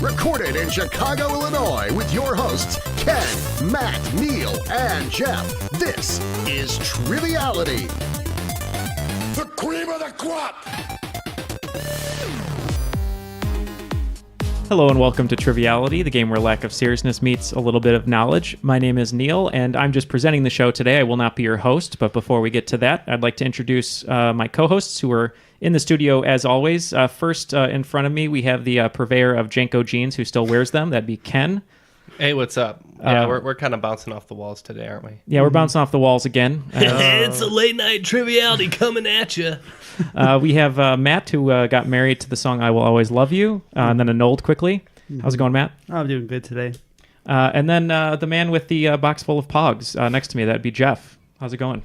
Recorded in Chicago, Illinois, with your hosts, Ken, Matt, Neal, and Jeff. This is Triviality. The cream of the crop! Hello and welcome to Triviality, the game where lack of seriousness meets a little bit of knowledge. My name is Neal, and I'm just presenting the show today. I will not be your host, but before we get to that, I'd like to introduce my co-hosts who are in the studio as always. First, in front of me, we have the purveyor of Janko jeans who still wears them. That'd be Ken. Hey, what's up? Yeah, we're kind of bouncing off the walls today, aren't we? Yeah, we're bouncing off the walls again. It's a late night Triviality coming at you. We have Matt, who got married to the song "I Will Always Love You," and then annulled quickly. How's it going, Matt? I'm doing good today. And then the man with the box full of Pogs next to me, that'd be Jeff. How's it going?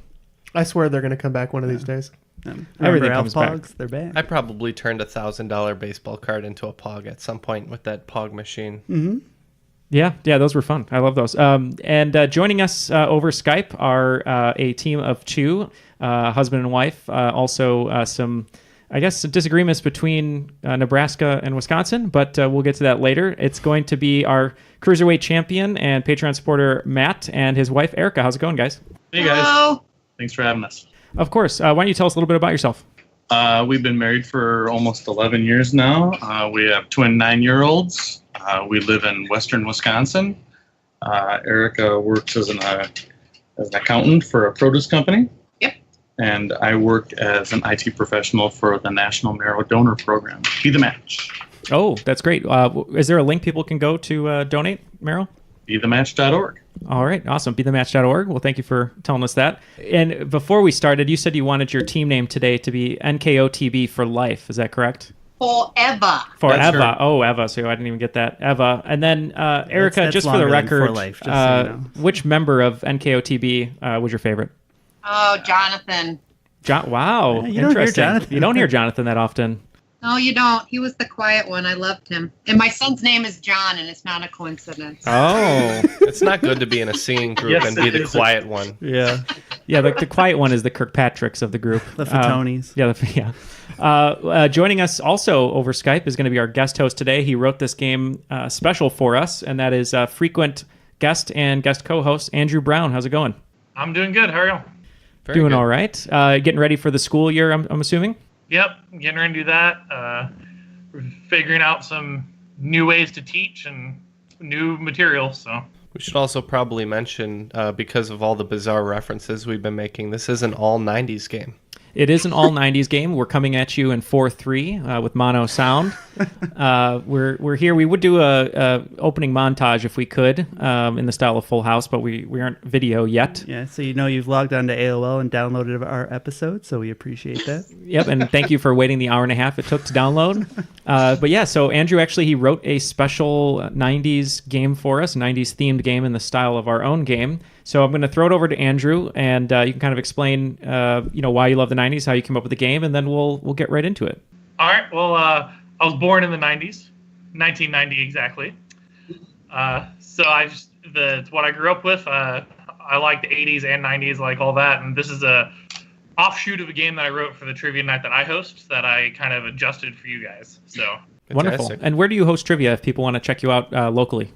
I swear they're going to come back one of these days. Everything comes back. Pogs, they're back. I probably turned a $1,000 baseball card into a Pog at some point with that Pog machine. Mm-hmm. Yeah, those were fun. I love those. And joining us over Skype are a team of two, husband and wife. Also, some, I guess, disagreements between Nebraska and Wisconsin, but we'll get to that later. It's going to be our Cruiserweight champion and Patreon supporter, Matt, and his wife, Erika. How's it going, guys? Hey, guys. Hello. Thanks for having us. Of course. Why don't you tell us a little bit about yourself? We've been married for almost 11 years now. We have twin 9-year-olds. We live in western Wisconsin. Erika works as an accountant for a produce company. Yep. And I work as an IT professional for the National Marrow Donor Program. Be the Match. Oh, that's great. Is there a link people can go to donate marrow? BeTheMatch.org. All right, awesome. BeTheMatch.org. Well, thank you for telling us that. And before we started, you said you wanted your team name today to be NKOTB for life. Is that correct? Forever. Forever. Right. Oh, Eva. So I didn't even get that. Eva. And then, Erika, That's just for the longer than record, for life, just so you know. which member of NKOTB was your favorite? Oh, Jonathan. Wow. You don't hear Interesting. Jonathan. You don't hear Jonathan that often. No, you don't. He was the quiet one. I loved him. And my son's name is John, and it's not a coincidence. Oh. It's not good to be in a singing group Yes, and be it the is. quiet one. Yeah. Yeah, the quiet one is the Kirkpatricks of the group. The Fatonis. Joining us also over Skype is going to be our guest host today. He wrote this game special for us, and that is frequent guest and guest co-host Andrew Brown. How's it going? I'm doing good. How are you? Very Doing good. all right. Getting ready for the school year, I'm assuming? Yep, getting ready to do that. We're figuring out some new ways to teach and new material. So We should also probably mention, because of all the bizarre references we've been making, this is an all 90s game. It is an all 90s game. We're coming at you in 4:3 with mono sound. We're here. We would do a opening montage if we could in the style of Full House, but we aren't video yet. Yeah, so you know you've logged on to AOL and downloaded our episode, so we appreciate that. Yep, and thank you for waiting the hour and a half it took to download. But yeah, so Andrew actually, he wrote a special 90s game for us, 90s themed game in the style of our own game. So I'm going to throw it over to Andrew, and you can kind of explain, why you love the 90s, how you came up with the game, and then we'll get right into it. all right. Well, I was born in the 90s, 1990 exactly. So it's what I grew up with. I like the 80s and 90s, like all that. And this is a offshoot of a game that I wrote for the trivia night that I host that I kind of adjusted for you guys. So Wonderful. Fantastic. And where do you host trivia if people want to check you out locally?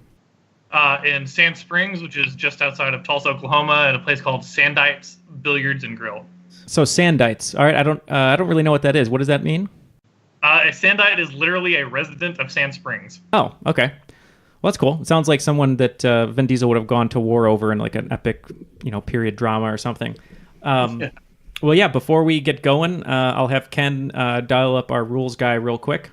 in Sand Springs, which is just outside of Tulsa, Oklahoma, at a place called Sandites Billiards and Grill. So Sandites. All right, I don't really know what that is. What does that mean? A Sandite is literally a resident of Sand Springs. Oh, okay. Well, that's cool. It sounds like someone that Vin Diesel would have gone to war over in like an epic, period drama or something. Well, yeah, before we get going, I'll have Ken dial up our rules guy real quick.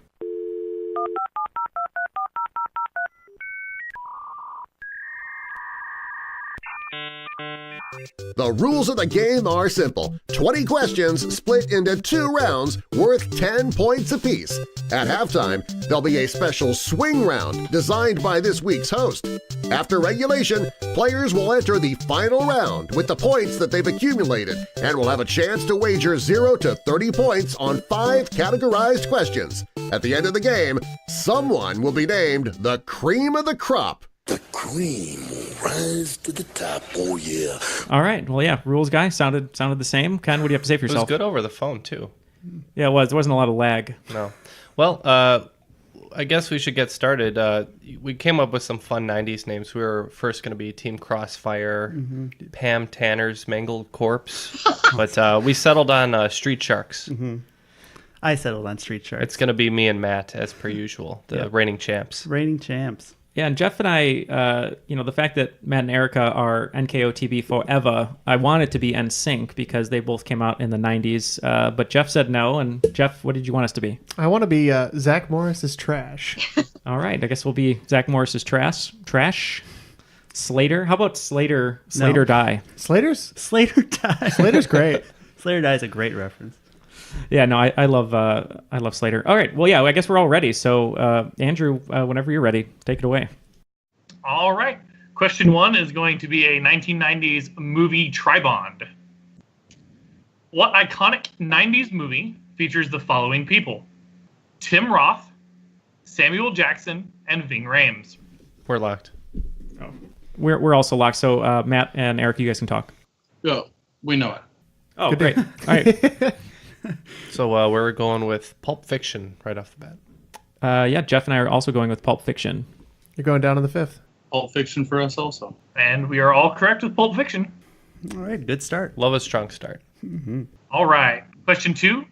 The rules of the game are simple. 20 questions split into 2 rounds worth 10 points apiece. At halftime, there'll be a special swing round designed by this week's host. After regulation, players will enter the final round with the points that they've accumulated and will have a chance to wager 0 to 30 points on 5 categorized questions. At the end of the game, someone will be named the cream of the crop. The cream will rise to the top, oh yeah. All right. Well, yeah, rules guy sounded the same. Ken, what do you have to say for It was yourself? good over the phone, too. Yeah, it was. There wasn't a lot of lag. No. Well, I guess we should get started. We came up with some fun 90s names. We were first going to be Team Crossfire, Pam Tanner's Mangled Corpse, but we settled on Street Sharks. I settled on Street Sharks. It's going to be me and Matt, as per usual, the reigning champs. Reigning champs. Yeah, and Jeff and I, the fact that Matt and Erica are NKOTB forever, I wanted to be NSYNC because they both came out in the 90s, but Jeff said no. And Jeff, what did you want us to be? I want to be Zach Morris's Trash. All right, I guess we'll be Zach Morris's Trash. Slater? How about Slater Die? Slater Die. Slater's great. Slater Die is a great reference. Yeah, no, I love Slater. All right, well, yeah, I guess we're all ready. So, Andrew, whenever you're ready, take it away. All right. Question 1 is going to be a 1990s movie Tribond. What iconic 90s movie features the following people? Tim Roth, Samuel Jackson, and Ving Rhames. We're locked. Oh. We're also locked. So, Matt and Eric, you guys can talk. Yeah, we know it. Oh, great. All right. So we're going with Pulp Fiction right off the bat. Yeah, Jeff and I are also going with Pulp Fiction. You're going down in the 5th. Pulp Fiction for us also. And we are all correct with Pulp Fiction. All right, good start. Love a strong start. All right. Question 2.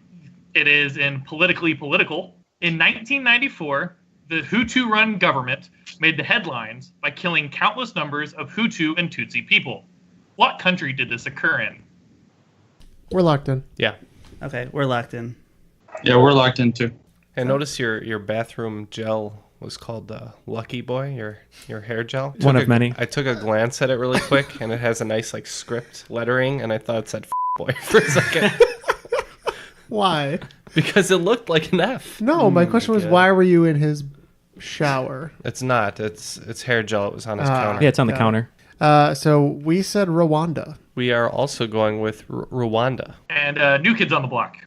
It is in politically political. In 1994, the Hutu-run government made the headlines by killing countless numbers of Hutu and Tutsi people. What country did this occur in? We're locked in. Yeah. Okay, we're locked in. Yeah, we're locked in too. And notice your bathroom gel was called Lucky Boy, your hair gel. One of many. I took a glance at it really quick, and it has a nice like script lettering, and I thought it said boy for a second. Why? Because it looked like an F. No, my question was, why were you in his shower? It's not. It's hair gel. It was on his counter. Yeah, it's on the counter. So we said Rwanda. We are also going with Rwanda. And New Kids on the Block.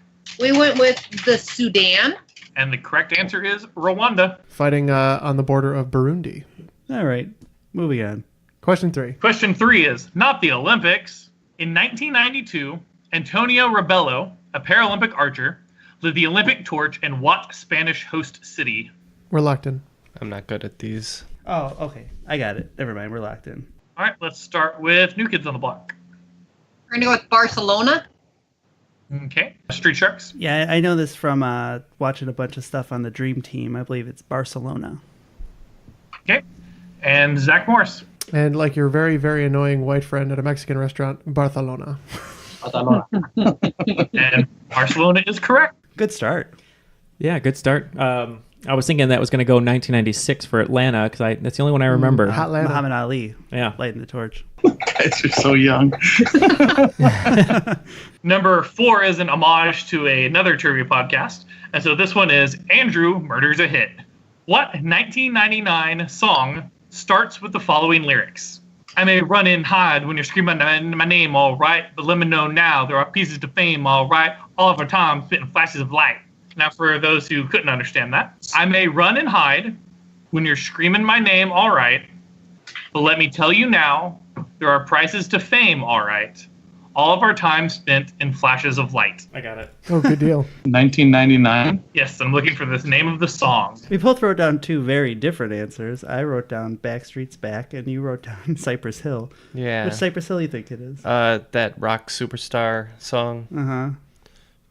We went with the Sudan. And the correct answer is Rwanda. Fighting on the border of Burundi. All right, moving on. Question 3. Question 3 is not the Olympics. In 1992, Antonio Rebello, a Paralympic archer, lit the Olympic torch in what Spanish host city? We're locked in. I'm not good at these. Oh, okay. I got it. Never mind. We're locked in. All right, let's start with New Kids on the Block. We're going to go with Barcelona. Okay. Street Sharks. Yeah, I know this from watching a bunch of stuff on the Dream Team. I believe it's Barcelona. Okay. And Zach Morris. And like your very, very annoying white friend at a Mexican restaurant, Barcelona. And Barcelona is correct. Good start. Yeah, good start. I was thinking that was going to go 1996 for Atlanta because that's the only one I remember. Atlanta. Muhammad Ali. Yeah. Lighting the torch. Guys are so young. Number 4 is an homage to another trivia podcast. And so this one is Andrew Murders a Hit. What 1999 song starts with the following lyrics? I may run and hide when you're screaming my name, all right. But let me know now, there are pieces to fame, all right. All of our time spitting flashes of light. Now, for those who couldn't understand that, I may run and hide when you're screaming my name, all right. But let me tell you now, there are prices to fame, all right. All of our time spent in flashes of light. I got it. Oh, good deal. 1999. Yes, I'm looking for the name of the song. We both wrote down 2 very different answers. I wrote down Backstreet's Back, and you wrote down Cypress Hill. Yeah. Which Cypress Hill you think it is? That rock superstar song. Uh-huh.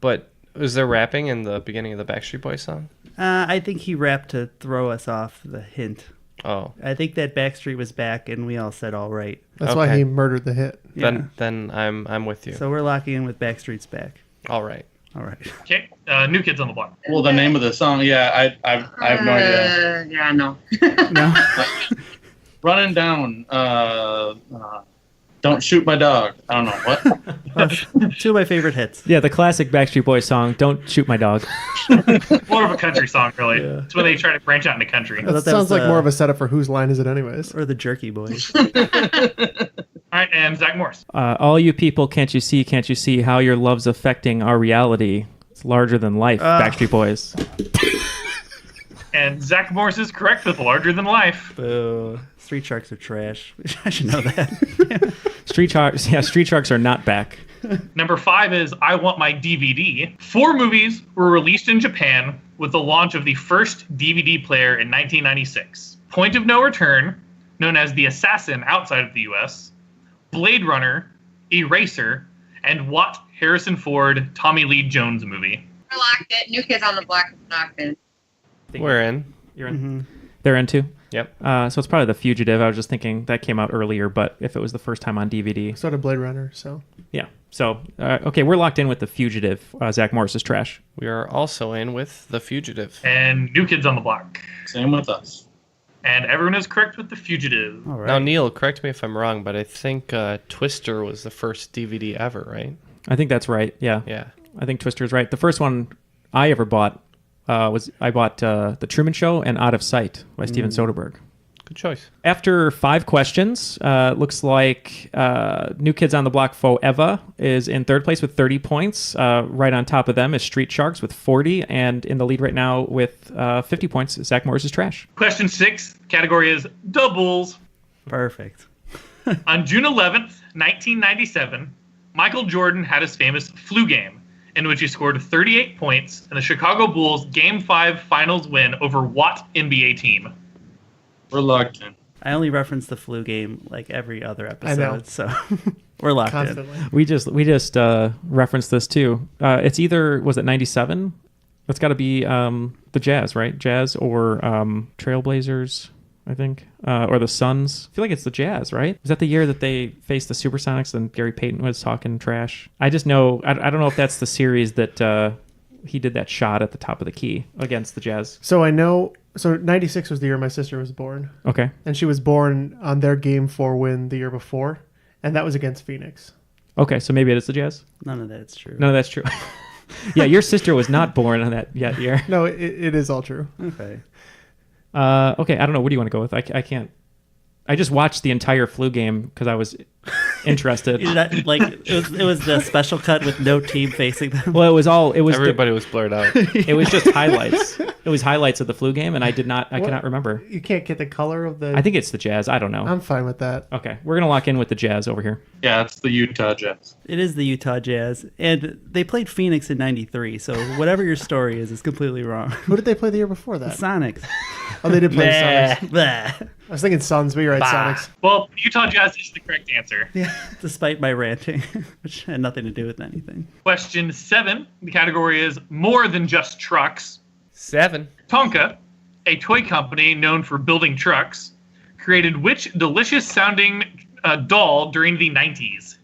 But was there rapping in the beginning of the Backstreet Boys song? I think he rapped to throw us off the hint. Oh. I think that Backstreet was back, and we all said all right. That's why he murdered the hit. Then I'm with you. So we're locking in with Backstreet's Back. All right. All right. Okay, New Kids on the Block. Well, the name of the song, yeah, I have no idea. Yeah, no. No. Running down. Don't shoot my dog. I don't know what. 2 of my favorite hits. Yeah, the classic Backstreet Boys song, Don't Shoot My Dog. More of a country song, really. Yeah. It's when they try to branch out into country. That sounds like more of a setup for Whose Line Is It Anyways? Or the Jerky Boys. All right, and Zach Morris. All you people, can't you see how your love's affecting our reality? It's larger than life, Backstreet Boys. And Zach Morris is correct with larger than life. Boo. Street Sharks are trash. I should know that. Street Sharks are not back. Number 5 is I Want My DVD. 4 movies were released in Japan with the launch of the first DVD player in 1996. Point of No Return, known as The Assassin outside of the US, Blade Runner, Eraser, and what Harrison Ford, Tommy Lee Jones movie? I locked it. New Kids on the Block is locked in. We're in. You're in. They're in too. Yep. So it's probably The Fugitive. I was just thinking that came out earlier, but if it was the first time on DVD, So did Blade Runner, so. yeah. So okay, we're locked in with The Fugitive. Zach Morris's trash. We are also in with The Fugitive. And New Kids on the Block. Same with us. And everyone is correct with The Fugitive. All right. Now, Neil, correct me if I'm wrong, but I think Twister was the first DVD ever, right? I think that's right. Yeah. Yeah. I think Twister's right. The first one I ever bought was The Truman Show and Out of Sight by Steven Soderbergh. Good choice. After 5 questions, looks like New Kids on the Block Forever is in third place with 30 points. Right on top of them is Street Sharks with 40, and in the lead right now with 50 points, Zach Morris's trash. Question 6, category is doubles. Perfect. On June 11th, 1997, Michael Jordan had his famous flu game, in which he scored 38 points in the Chicago Bulls Game 5 finals win over what NBA team? We're locked in. I only reference the flu game like every other I know. episode, so we're locked Constantly. We just referenced this too. It's either, was it 97? It's got to be the Jazz, right? Jazz or Trailblazers, I think, or the Suns. I feel like it's the Jazz, right? Is that the year that they faced the Supersonics and Gary Payton was talking trash? I just know, I don't know if that's the series that he did that shot at the top of the key against the Jazz. So I know. So 96 was the year my sister was born. Okay. And she was born on their Game 4 win the year before. And that was against Phoenix. Okay, so maybe it is the Jazz. None of that's true. No, that's true. Yeah, your sister was not born on that yet year. No, it is all true. Okay. Okay, I don't know. What do you want to go with? I can't. I just watched the entire flu game because I was interested. It was the special cut with no team facing them. Well, it was Everybody was blurred out. It was just highlights. It was highlights of the flu game, and I cannot remember. You can't get the color of the. I think it's the Jazz. I don't know. I'm fine with that. Okay, we're gonna lock in with the Jazz over here. Yeah, it's the Utah Jazz. It is the Utah Jazz, and they played Phoenix in '93. So whatever your story is completely wrong. Who did they play the year before The that? Sonics. Oh, they did play the Sonics. Bah. I was thinking Suns, but you're right, Sonics. Well, Utah Jazz is the correct answer. Yeah, despite my ranting, which had nothing to do with anything. Question 7, the category is more than just trucks. 7. Tonka, a toy company known for building trucks, created which delicious-sounding doll during the 90s?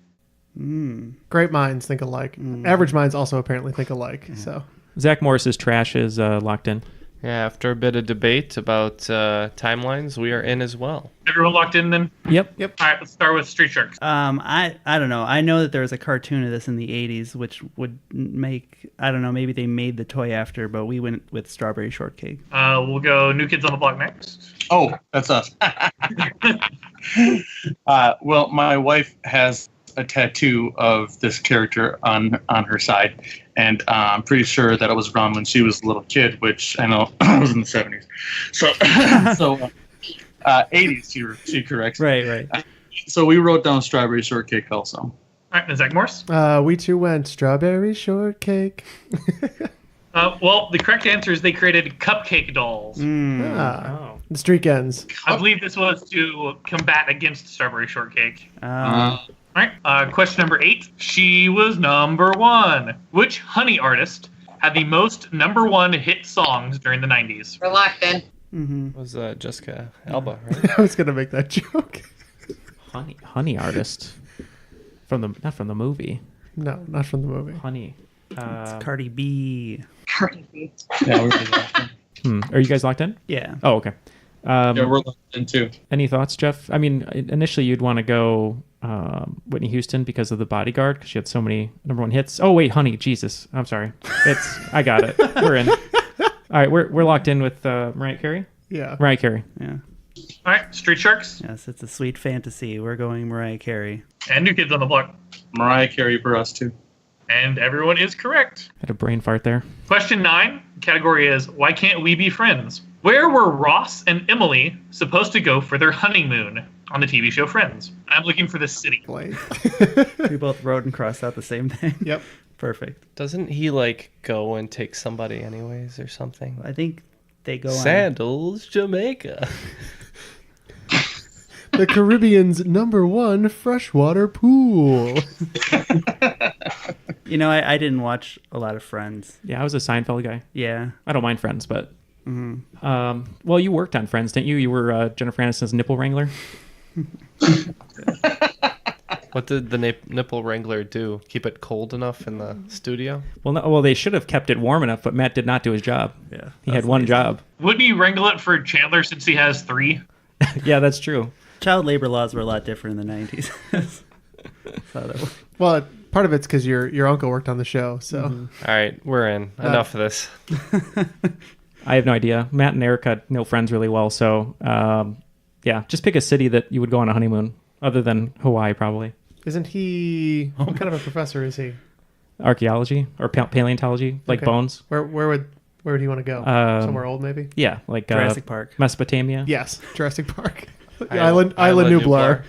Great minds think alike. Average minds also apparently think alike. So Zach Morris's trash is locked in. Yeah, after a bit of debate about timelines, we are in as well. Everyone locked in then? Yep. All right, let's start with Street Sharks. I don't know. I know that there was a cartoon of this in the 80s, which would make, I don't know, maybe they made the toy after, but we went with Strawberry Shortcake. We'll go New Kids on the Block next. Oh, that's us. Well, my wife has a tattoo of this character on her side, and I'm pretty sure that it was around when she was a little kid, which I know was in the 70s. So 80s, she corrects. Right. So we wrote down Strawberry Shortcake also. All right, and Zach Morris? we too went Strawberry Shortcake. Well, the correct answer is they created cupcake dolls. The streak ends. I believe this was to combat against Strawberry Shortcake. Oh. All right, question number 8. She was number 1. Which honey artist had the most number 1 hit songs during the 90s? We're locked in. It was Jessica Alba, right? I was gonna make that joke. Honey artist not from the movie. No, not from the movie. Honey. It's Cardi B. Cardi B. Yeah, we're locked in. Are you guys locked in? Yeah. Oh, okay. Yeah, we're locked in too. Any thoughts, Jeff? I mean, initially you'd want to go Whitney Houston because of The Bodyguard, because she had so many number 1 hits. Oh wait, Honey, Jesus, I'm sorry. I got it. We're in. All right, we're locked in with Mariah Carey. Yeah. Mariah Carey. Yeah. All right, Street Sharks Yes, it's a sweet fantasy. We're going Mariah Carey. and New Kids on the Block. Mariah Carey for us too. And everyone is correct. Had a brain fart there. Question 9, category is why can't we be friends? Where were Ross and Emily supposed to go for their honeymoon on the TV show Friends? I'm looking for the city. Play. We both wrote and crossed out the same thing. Yep. Perfect. Doesn't he like go and take somebody anyways or something? I think they go on. Sandals, Jamaica. The Caribbean's #1 freshwater pool. You know, I didn't watch a lot of Friends. Yeah, I was a Seinfeld guy. Yeah. I don't mind Friends, but well, you worked on Friends, didn't you? You were Jennifer Aniston's nipple wrangler. What did the nipple wrangler do? Keep it cold enough in the studio? Well, no, they should have kept it warm enough, but Matt did not do his job. Yeah, he had one job. Wouldn't he wrangle it for Chandler since he has 3? Yeah, that's true. Child labor laws were a lot different in the 90s. Well, part of it's because your uncle worked on the show. So, All right, we're in. Enough of this. I have no idea. Matt and Erika know Friends really well, so yeah, just pick a city that you would go on a honeymoon, other than Hawaii, probably. Isn't he? What kind of a professor is he? Archaeology or paleontology, like Okay. bones. Where would he want to go? Somewhere old, maybe. Yeah, like Jurassic Park, Mesopotamia. Yes, Jurassic Park. Isla Isla Nublar.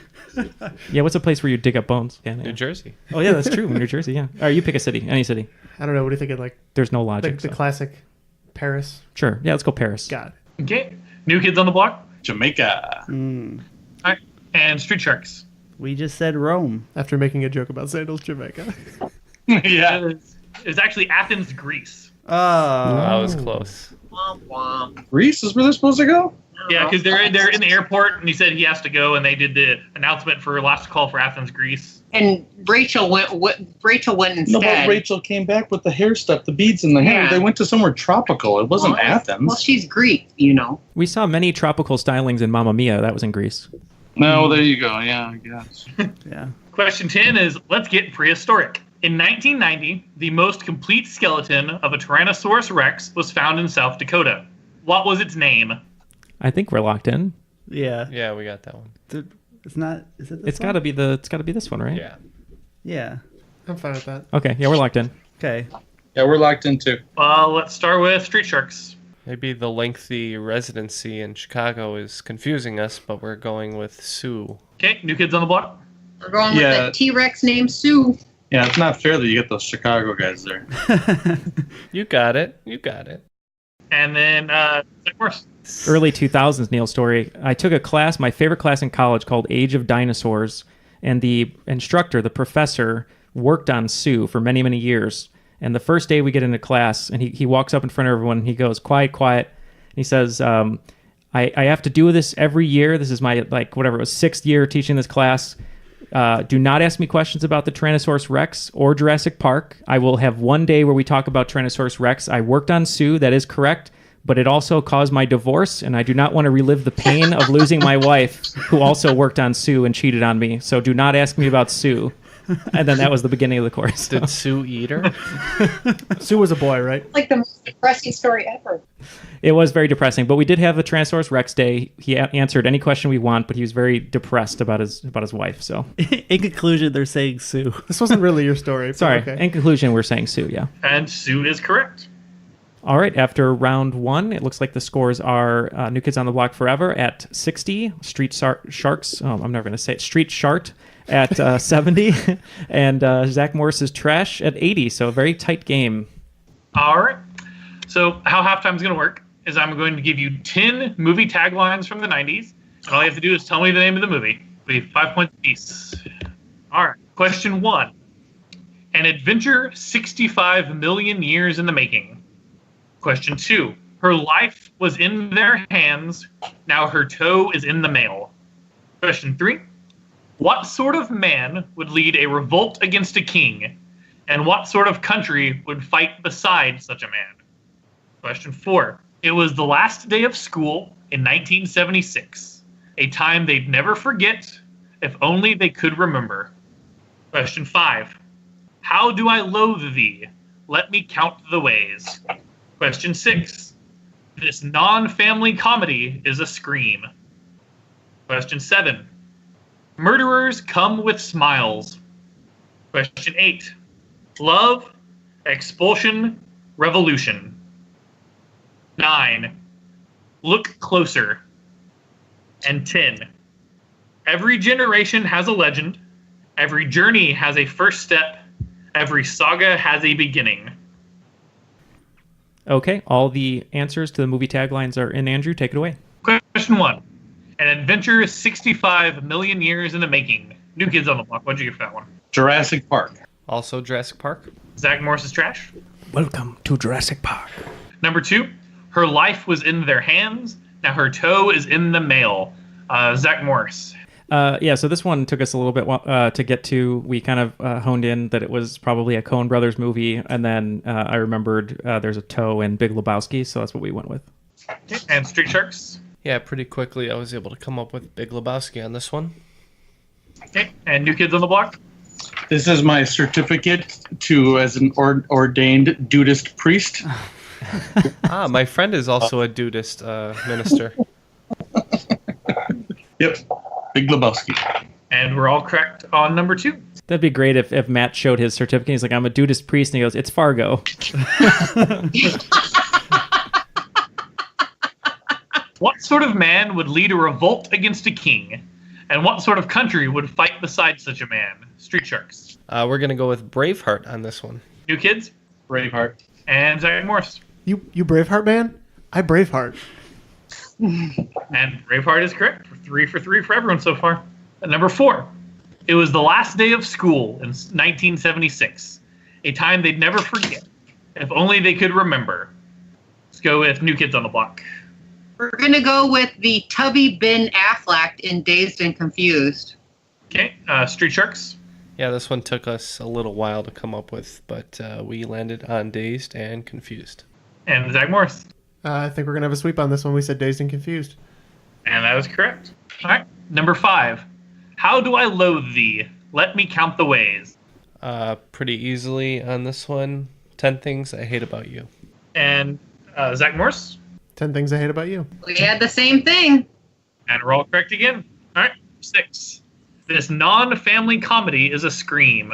Yeah, what's a place where you dig up bones? Yeah, New Jersey. Oh yeah, that's true. New Jersey. Yeah. All right, you pick a city, any city. I don't know. What do you think of like? There's no logic. The classic Paris. Sure. Yeah, let's go Paris. Got it. Okay. New Kids on the Block. Jamaica. All right. And Street Sharks. We just said Rome. After making a joke about Sandals, Jamaica. Yeah. It's actually Athens, Greece. Oh. That was close. Womp womp. Greece is where they're supposed to go? Yeah, because they're in the airport, and he said he has to go, and they did the announcement for last call for Athens, Greece. And Rachel went instead. No, but Rachel came back with the hair stuff, the beads in the hair. Yeah. They went to somewhere tropical. It wasn't Athens. Well, she's Greek, you know. We saw many tropical stylings in Mamma Mia. That was in Greece. No, there you go. Yeah, I guess. Yeah. Question 10 is, let's get prehistoric. In 1990, the most complete skeleton of a Tyrannosaurus Rex was found in South Dakota. What was its name? I think we're locked in. Yeah. Yeah, we got that one. It's not. Is it? It's got to be this one, right? Yeah. Yeah. I'm fine with that. Okay. Yeah, we're locked in. Okay. Yeah, we're locked in too. Let's start with Street Sharks. Maybe the lengthy residency in Chicago is confusing us, but we're going with Sue. Okay, New Kids on the Block. We're going with Yeah. a T-Rex named Sue. Yeah, it's not fair that you get those Chicago guys there. You got it. You got it. And then, of course, Early 2000s Neil story. I took a class, my favorite class in college, called Age of Dinosaurs, and the instructor, the professor, worked on Sue for many, many years. And the first day we get into class, and he walks up in front of everyone, and he goes, quiet, quiet. And he says, I have to do this every year. This is my, like, whatever, it was 6th year teaching this class. Do not ask me questions about the Tyrannosaurus Rex or Jurassic Park. I will have one day where we talk about Tyrannosaurus Rex. I worked on Sue, that is correct, but it also caused my divorce, and I do not want to relive the pain of losing my wife, who also worked on Sue and cheated on me. So do not ask me about Sue. And then that was the beginning of the course. Did Sue eat her? Sue was a boy, right? Like the most depressing story ever. It was very depressing, but we did have a Tyrannosaurus Rex day. He answered any question we want, but he was very depressed about his wife. So, In conclusion, they're saying Sue. This wasn't really your story. but sorry. Okay. In conclusion, we're saying Sue. Yeah. and Sue is correct. All right. After round 1, it looks like the scores are New Kids on the Block Forever at 60, Sharks. Oh, I'm never going to say it. Street Shart at 70, and Zach Morris's Trash at 80. So a very tight game. All right. So how halftime is going to work is I'm going to give you 10 movie taglines from the 90s, and all you have to do is tell me the name of the movie. We have 5 points apiece. All right. Question 1. An adventure 65 million years in the making. Question 2. Her life was in their hands. Now her toe is in the mail. Question 3. What sort of man would lead a revolt against a king? And what sort of country would fight beside such a man? Question 4. It was the last day of school in 1976. A time they'd never forget if only they could remember. Question 5. How do I loathe thee? Let me count the ways. Question 6. This non-family comedy is a scream. Question 7. Murderers come with smiles. Question 8. Love, expulsion, revolution. 9. Look closer. And 10. Every generation has a legend. Every journey has a first step. Every saga has a beginning. Okay, all the answers to the movie taglines are in. Andrew, take it away. Question 1. An adventure is 65 million years in the making. New Kids on the Block. What'd you get for that one? Jurassic Park. Also Jurassic Park. Zach Morris's trash. Welcome to Jurassic Park. Number 2. Her life was in their hands. Now her toe is in the mail. Zach Morris. Yeah, so this one took us a little bit to get to. We kind of honed in that it was probably a Coen Brothers movie, and then I remembered there's a toe in Big Lebowski, so that's what we went with. Okay. And Street Sharks. Yeah, pretty quickly I was able to come up with Big Lebowski on this one. Okay. And New Kids on the Block. This is my certificate as an ordained dudist priest. My friend is also a dudist minister. Yep, Big Lebowski. And we're all correct on number 2. That'd be great if Matt showed his certificate. He's like, I'm a dudist priest, and he goes, it's Fargo. What sort of man would lead a revolt against a king? And what sort of country would fight beside such a man? Street Sharks. We're going to go with Braveheart on this one. New Kids. Braveheart. And Zach Morris. You Braveheart man? I Braveheart. And Braveheart is correct. 3 for 3 for everyone so far. And number 4. It was the last day of school in 1976. A time they'd never forget. If only they could remember. Let's go with New Kids on the Block. We're going to go with the Tubby Ben Affleck in Dazed and Confused. Okay. Street Sharks. Yeah, this one took us a little while to come up with, but we landed on Dazed and Confused. And Zach Morris. I think we're going to have a sweep on this one. We said Dazed and Confused. And that was correct. All right. Number 5. How do I loathe thee? Let me count the ways. Pretty easily on this one. 10 Things I Hate About You. And Zach Morris. 10 Things I Hate About You. We had the same thing. And we're all correct again. All right. 6. This non-family comedy is a scream.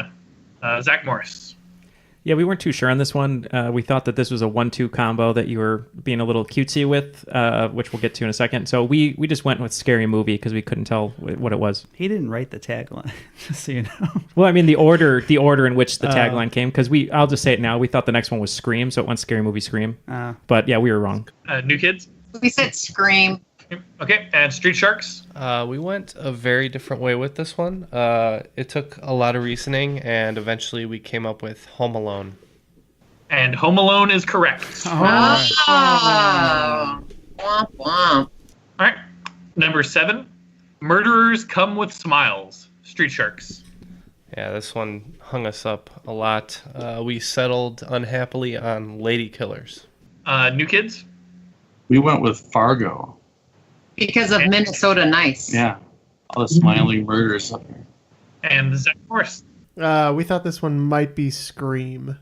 Zach Morris. Yeah, we weren't too sure on this one. We thought that this was a 1-2 combo that you were being a little cutesy with, which we'll get to in a second. So we just went with Scary Movie because we couldn't tell what it was. He didn't write the tagline, just so you know. Well, I mean the order in which the tagline came, because I'll just say it now. We thought the next one was Scream, so it went Scary Movie Scream. But yeah, we were wrong. New Kids. We said Scream. Okay. And Street Sharks. We went a very different way with this one. It took a lot of reasoning, and eventually we came up with Home Alone. And Home Alone is correct. Oh. Womp womp. All right. Number 7. Murderers come with smiles. Street Sharks. Yeah, this one hung us up a lot. We settled unhappily on Lady Killers. New Kids. We went with Fargo. Because of Minnesota Nice. Yeah, all the smiling murders up there. And Zach Morris. We thought this one might be Scream.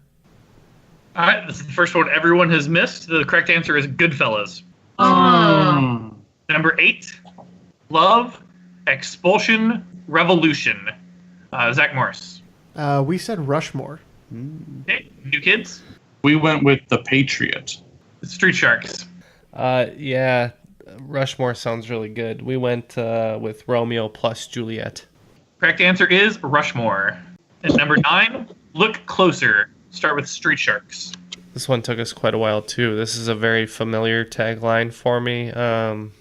All right. This is the first one everyone has missed. The correct answer is Goodfellas. Number 8. Love, Expulsion, Revolution. Zach Morris. We said Rushmore. Okay. New Kids. We went with The Patriot. Street Sharks. Yeah, Rushmore sounds really good. We went with Romeo plus Juliet. Correct answer is Rushmore. And number 9, Look Closer. Start with Street Sharks. This one took us quite a while, too. This is a very familiar tagline for me. And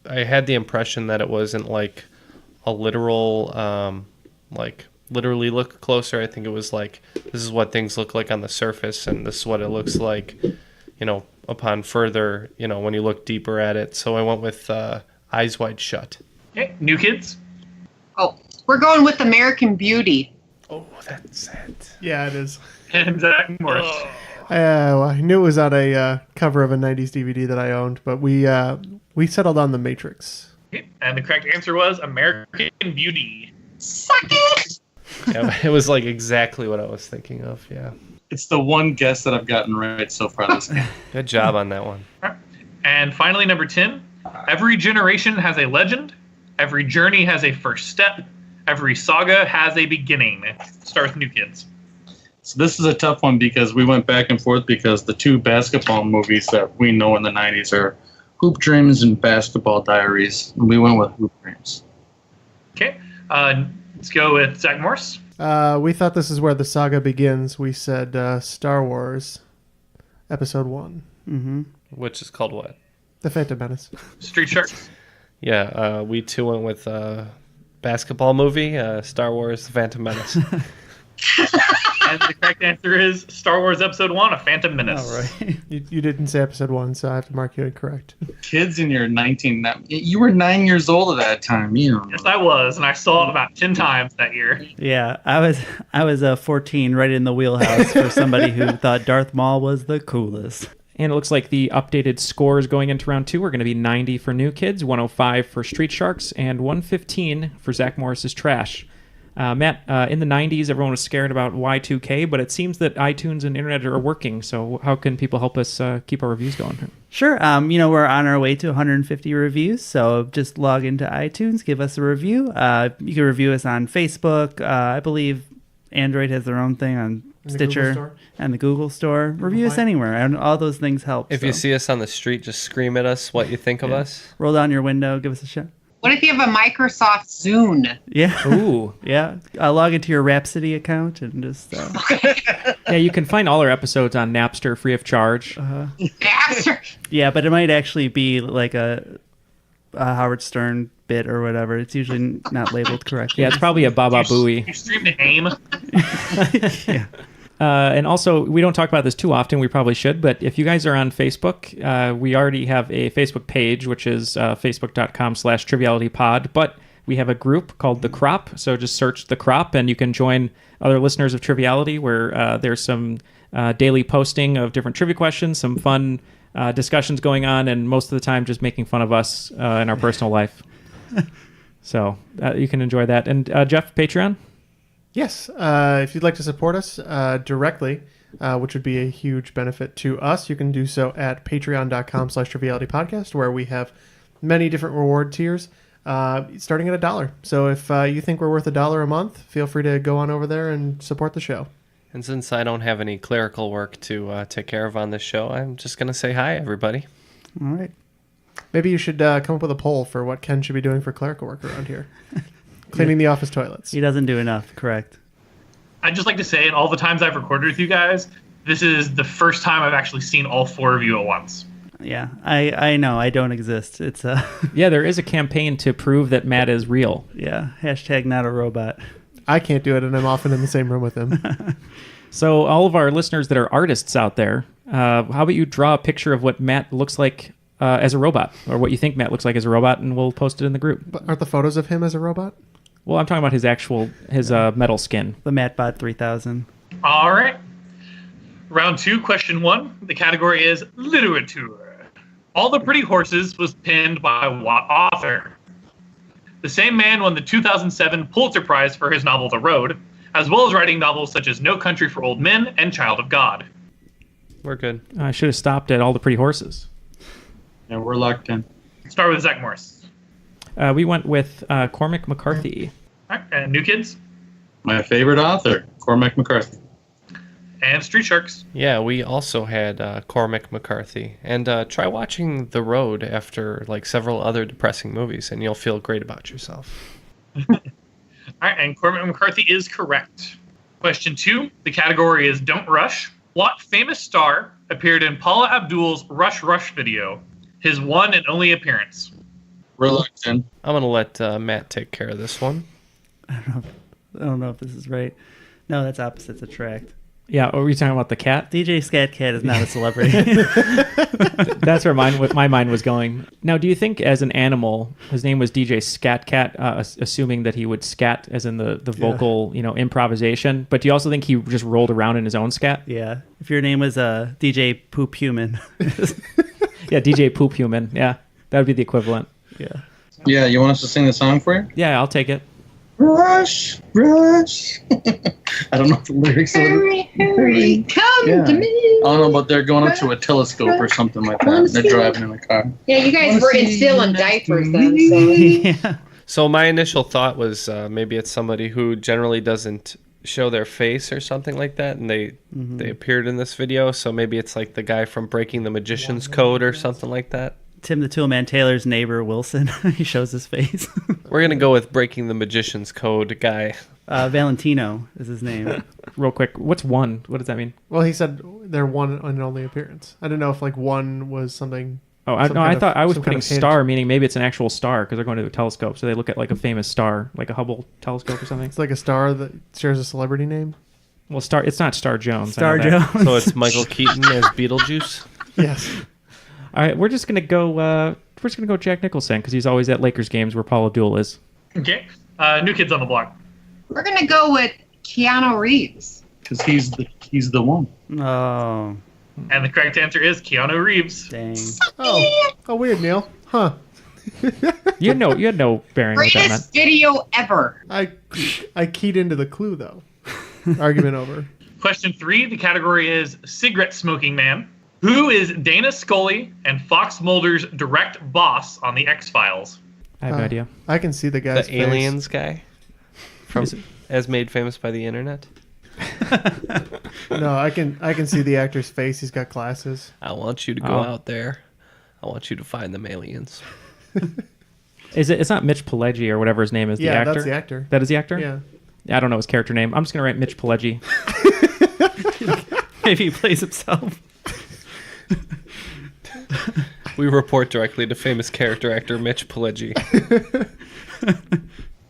I had the impression that it wasn't like a literal, like literally look closer. I think it was like, this is what things look like on the surface, and this is what it looks like, upon further, when you look deeper at it. So I went with Eyes Wide Shut. Okay, New Kids. Oh, we're going with American Beauty. Oh, that's it. Yeah, it is. And Zach Morris. Well, I knew it was on a cover of a 90s DVD that I owned, but we settled on The Matrix. Okay, and the correct answer was American Beauty. Suck it! Yeah, it was like exactly what I was thinking of, yeah. It's the one guess that I've gotten right so far this game. Good job on that one. And finally, number 10. Every generation has a legend. Every journey has a first step. Every saga has a beginning. Start with New Kids. So this is a tough one because we went back and forth because the two basketball movies that we know in the 90s are Hoop Dreams and Basketball Diaries. And we went with Hoop Dreams. Okay. Let's go with Zach Morris. We thought this is where the saga begins. We said Star Wars Episode 1. Mm-hmm. Which is called what? The Phantom Menace. Street Sharks. Yeah, we too went with basketball movie, Star Wars: The Phantom Menace. And the correct answer is Star Wars Episode 1, A Phantom Menace. All right. You didn't say Episode 1, so I have to mark you incorrect. Kids in your 19... You were 9 years old at that time. You know. Yes, I was, and I saw it about 10 times that year. Yeah, I was 14, right in the wheelhouse for somebody who thought Darth Maul was the coolest. And it looks like the updated scores going into round 2 are going to be 90 for New Kids, 105 for Street Sharks, and 115 for Zach Morris's Trash. Matt, in the 90s, everyone was scared about Y2K, but it seems that iTunes and internet are working. So how can people help us keep our reviews going? Sure. We're on our way to 150 reviews, so just log into iTunes, give us a review. You can review us on Facebook. I believe Android has their own thing on Stitcher and the Google Store. Review us anywhere, and all those things help. If you see us on the street, just scream at us what you think of us. Roll down your window, give us a shot. What if you have a Microsoft Zune? Yeah. Ooh. Yeah. Log into your Rhapsody account and just... Yeah, you can find all our episodes on Napster free of charge. Napster? Yeah, but it might actually be like a Howard Stern bit or whatever. It's usually not labeled correctly. Yeah, it's probably a Baba Booey. You stream to AIM. Yeah. And also, we don't talk about this too often. We probably should. But if you guys are on Facebook, we already have a Facebook page, which is facebook.com/trivialitypod. But we have a group called The Crop. So just search The Crop, and you can join other listeners of Triviality, where there's some daily posting of different trivia questions, some fun discussions going on, and most of the time just making fun of us in our personal life. So you can enjoy that. And Jeff, Patreon? Yes, if you'd like to support us directly, which would be a huge benefit to us, you can do so at patreon.com/trivialitypodcast, where we have many different reward tiers, starting at $1. So if you think we're worth $1 a month, feel free to go on over there and support the show. And since I don't have any clerical work to take care of on this show, I'm just going to say hi, everybody. All right. Maybe you should come up with a poll for what Ken should be doing for clerical work around here. Cleaning the office toilets. He doesn't do enough, correct. I'd just like to say, in all the times I've recorded with you guys, this is the first time I've actually seen all 4 of you at once. Yeah, I know. I don't exist. It's Yeah, there is a campaign to prove that Matt is real. Yeah, hashtag not a robot. I can't do it, and I'm often in the same room with him. So all of our listeners that are artists out there, how about you draw a picture of what Matt looks like as a robot, or what you think Matt looks like as a robot, and we'll post it in the group. But aren't the photos of him as a robot? Well, I'm talking about his metal skin. The MattBot 3000. All right. Round 2, question 1. The category is literature. All the Pretty Horses was penned by what author? The same man won the 2007 Pulitzer Prize for his novel The Road, as well as writing novels such as No Country for Old Men and Child of God. We're good. I should have stopped at All the Pretty Horses. Yeah, we're locked in. Start with Zach Morris. We went with Cormac McCarthy. All right, and New Kids. My favorite author, Cormac McCarthy. And Street Sharks. Yeah, we also had Cormac McCarthy. And try watching The Road after like several other depressing movies, and you'll feel great about yourself. All right, and Cormac McCarthy is correct. Question 2. The category is Don't Rush. What famous star appeared in Paula Abdul's Rush Rush video? His one and only appearance. We're locked in. I'm going to let Matt take care of this one. I don't know if this is right. No, that's opposites attract. Yeah, were you talking about the cat? DJ Scat Cat is not a celebrity. That's where my mind was going. Now, do you think as an animal, his name was DJ Scat Cat, assuming that he would scat as in the vocal, improvisation, but do you also think he just rolled around in his own scat? Yeah. If your name was DJ Poop Human. Yeah, DJ Poop Human. Yeah, that would be the equivalent. Yeah. Yeah, you want us to sing the song for you? Yeah, I'll take it. Rush, rush. I don't know the lyrics of it. Hurry, hurry, come to me. I don't know, but they're going up to a telescope or something like that. They're driving in a car. Yeah, you guys were still in diapers then. So. Yeah. So my initial thought was maybe it's somebody who generally doesn't show their face or something like that, and they appeared in this video. So maybe it's like the guy from Breaking the Magician's Code or something like that. Tim the Toolman Taylor's neighbor, Wilson. He shows his face. We're going to go with Breaking the Magician's Code guy. Valentino is his name. Real quick, what's one? What does that mean? Well, he said their one and only appearance. I didn't know if like one was something. Oh, I thought I was putting star, meaning maybe it's an actual star because they're going to a telescope. So they look at like a famous star, like a Hubble telescope or something. It's like a star that shares a celebrity name. Well, Star. It's not Star Jones. Star Jones. So it's Michael Keaton as Beetlejuice. Yes. All right, we're just gonna go. We're just gonna go Jack Nicholson because he's always at Lakers games where Paul Abdul is. Okay. New Kids on the Block. We're going to go with Keanu Reeves. Because he's the one. Oh, And the correct answer is Keanu Reeves. dang. Oh, weird, Neil. Huh. You had no bearing with that, man. Greatest video ever. I keyed into the clue though. Argument over. Question 3. The category is cigarette smoking man. Who is Dana Scully and Fox Mulder's direct boss on the X-Files? I have no idea. I can see the guy's The face. aliens guy. From as made famous by the internet. No, I can see the actor's face. He's got glasses. I want you to go out there. I want you to find them aliens. Is it? It's not Mitch Pileggi or whatever his name is. Yeah, the actor. that's the actor. That is the actor. Yeah. I don't know his character name. I'm just gonna write Mitch Pileggi. Maybe he plays himself. We report directly to famous character actor Mitch Pileggi.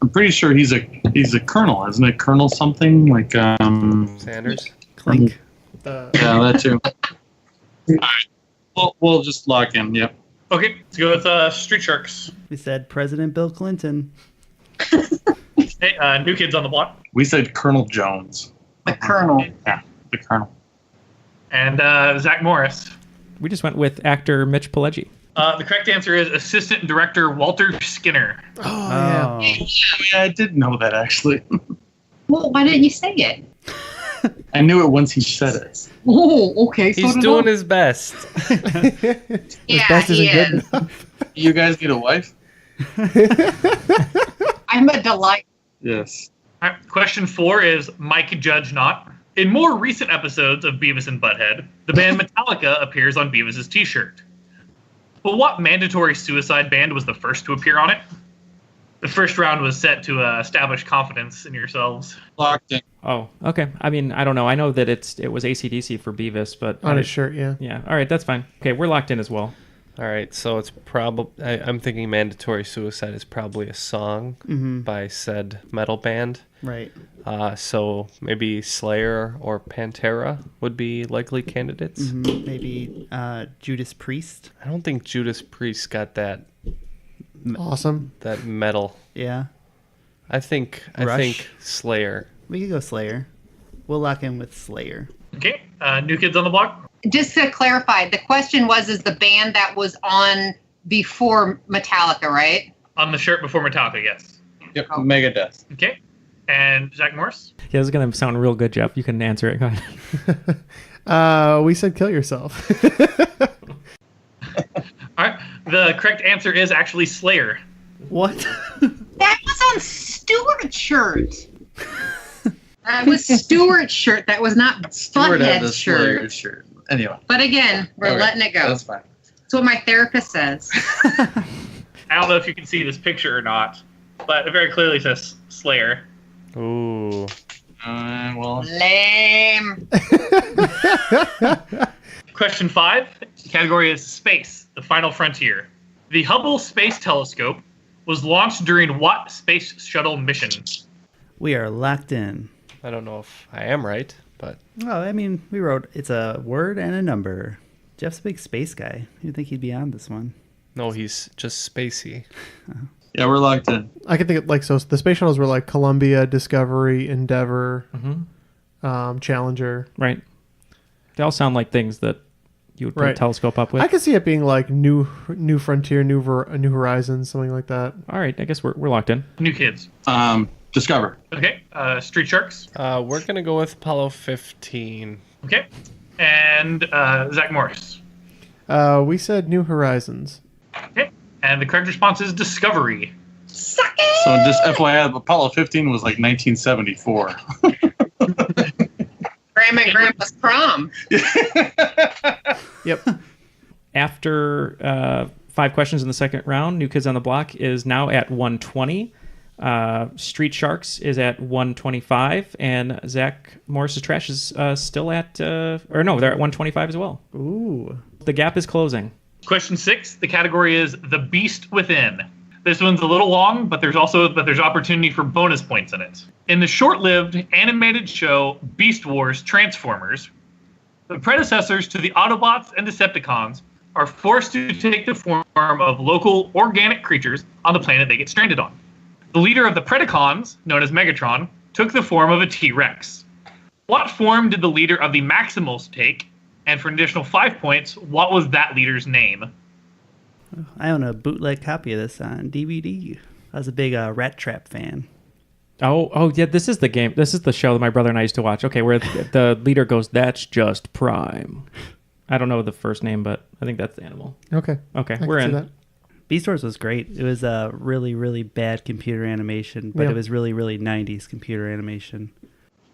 I'm pretty sure he's a colonel, isn't it? Colonel something like Sanders. Clink. Yeah, that too. All right, we'll just lock in. Yep. Okay, let's go with Street Sharks. We said President Bill Clinton. Hey, New Kids on the Block. We said Colonel Jones. The Colonel. Yeah, the Colonel. And Zach Morris. We just went with actor Mitch Pileggi. The correct answer is Assistant Director Walter Skinner. Oh, yeah. Yeah, I did know that actually. Well, why didn't you say it? I knew it once he said it. Oh, okay. He's doing his best. Yeah, best he isn't good is. enough. You guys get a wife? I'm a delight. Yes. All right, question 4 is Mike Judge Not. In more recent episodes of Beavis and Butthead, the band Metallica appears on Beavis's t-shirt. But what mandatory suicide band was the first to appear on it? The first round was set to establish confidence in yourselves. Locked in. Oh, okay. I mean, I don't know. I know that it was AC/DC for Beavis, but On his shirt, yeah. Yeah. All right, that's fine. Okay, we're locked in as well. All right, so it's probably I'm thinking Mandatory Suicide is probably a song by said metal band. Right. So maybe Slayer or Pantera would be likely candidates. Maybe Judas Priest. I don't think Judas Priest got that Awesome. metal. Yeah. I think Rush. Slayer. We could go Slayer. We'll lock in with Slayer. Okay, New Kids on the Block. Just to clarify, the question is the band that was on before Metallica, right? On the shirt before Metallica, yes. Yep. Megadeth. Okay, and Zach Morris. Yeah, this is gonna sound real good, Jeff. You can answer it. Go ahead. We said kill yourself. All right, the correct answer is actually Slayer. What? That was on Stewart's shirt. That was Stewart's shirt. That was not Stewart had the Butthead's shirt. shirt. Anyway. But again, we're Okay, letting it go. That's fine. That's what my therapist says. I don't know if you can see this picture or not, but it very clearly says Slayer. Ooh. Well. Lame. Question 5, category is space, the final frontier. The Hubble Space Telescope was launched during what space shuttle mission? We are locked in. I don't know if I am right, but Oh, I mean, we wrote it's a word and a number. Jeff's a big space guy. You'd think he'd be on this one. no, he's just spacey. Yeah, we're locked in. I can think of, like, so the space shuttles were like Columbia, Discovery, Endeavour, Challenger. Right. They all sound like things that you would put a Right. telescope up with. I could see it being like New Frontier, New Horizons, something like that. All right, I guess we're locked in. New Kids. Discover. Okay, Street Sharks. We're gonna go with Apollo 15. Okay, and Zach Morris. We said New Horizons. Okay, and the correct response is Discovery. Suck it. So just FYI, Apollo 15 was like 1974. Grandma and Grandpa's prom. Yep. After 5 questions in the second round, New Kids on the Block is now at 120. Street Sharks is at 125, and Zach Morris's trash is still at, or no, they're at 125 as well. Ooh. The gap is closing. Question 6. The category is The Beast Within. This one's a little long, but there's opportunity for bonus points in it. In the short-lived animated show Beast Wars Transformers, the predecessors to the Autobots and Decepticons are forced to take the form of local organic creatures on the planet they get stranded on. The leader of the Predacons, known as Megatron, took the form of a T-Rex. What form did the leader of the Maximals take? And for an additional 5 points, what was that leader's name? I own a bootleg copy of this on DVD. I was a big Rat Trap fan. Oh, yeah, this is the game. This is the show that my brother and I used to watch. Okay, where the leader goes, "That's just Prime." I don't know the first name, but I think that's the animal. Okay. Okay, I we're can see in. that. Beast Wars was great. It was a really, really bad computer animation, but Yeah. it was really, really 90s computer animation.